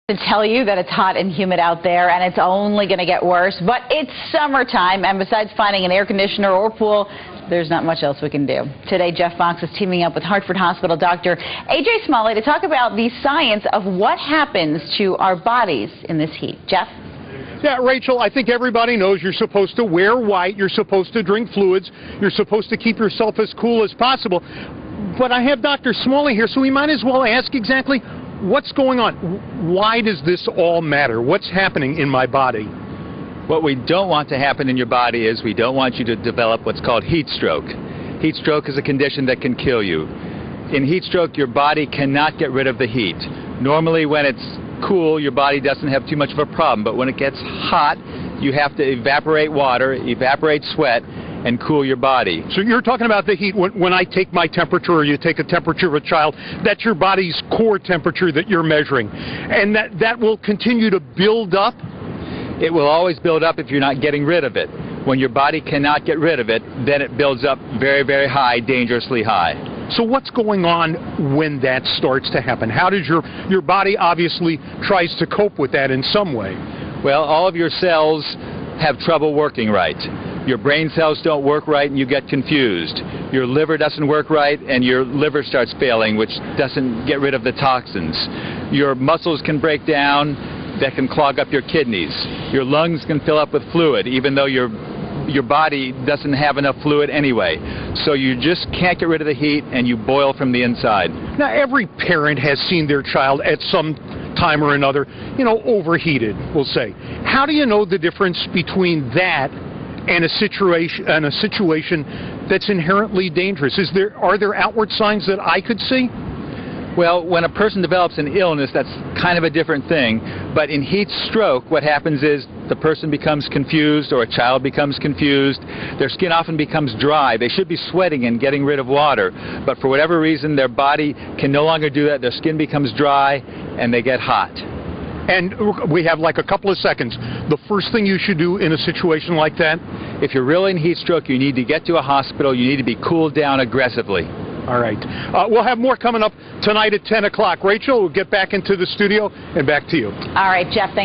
To tell you that it's hot and humid out there and it's only going to get worse, but it's summertime, and besides finding an air conditioner or pool, there's not much else we can do. Today, Geoff is teaming up with Hartford Hospital Dr. A.J. Smally to talk about the science of what happens to our bodies in this heat. Geoff? Yeah, Rachel, I think everybody knows you're supposed to wear white, you're supposed to drink fluids, you're supposed to keep yourself as cool as possible. But I have Dr. Smally here, so we might as well ask exactly what's going on. Why does this all matter? What's happening in my body? What we don't want to happen in your body is we don't want you to develop what's called heat stroke. Heat stroke is a condition that can kill you. In heat stroke, your body cannot get rid of the heat. Normally, when it's cool, your body doesn't have too much of a problem, but when it gets hot, you have to evaporate water, evaporate sweat, and cool your body. So you're talking about the heat. When I take my temperature, or you take a temperature of a child, that's your body's core temperature that you're measuring. And that will continue to build up? It will always build up if you're not getting rid of it. When your body cannot get rid of it, then it builds up very, very high, dangerously high. So what's going on when that starts to happen? How does your body obviously tries to cope with that in some way? Well, all of your cells have trouble working right. Your brain cells don't work right and you get confused. Your liver doesn't work right and your liver starts failing, which doesn't get rid of the toxins. Your muscles can break down, that can clog up your kidneys. Your lungs can fill up with fluid, even though your body doesn't have enough fluid anyway. So you just can't get rid of the heat and you boil from the inside. Now, every parent has seen their child at some time or another, overheated, we'll say. How do you know the difference between that and a situation that's inherently dangerous? Are there outward signs that I could see? Well, when a person develops an illness, that's kind of a different thing. But in heat stroke, what happens is the person becomes confused, or a child becomes confused. Their skin often becomes dry. They should be sweating and getting rid of water, but for whatever reason, their body can no longer do that. Their skin becomes dry, and they get hot. And we have like a couple of seconds. The first thing you should do in a situation like that? If you're really in heat stroke, you need to get to a hospital. You need to be cooled down aggressively. All right. We'll have more coming up tonight at 10 o'clock. Rachel, we'll get back into the studio and back to you. All right, Geoff, thanks.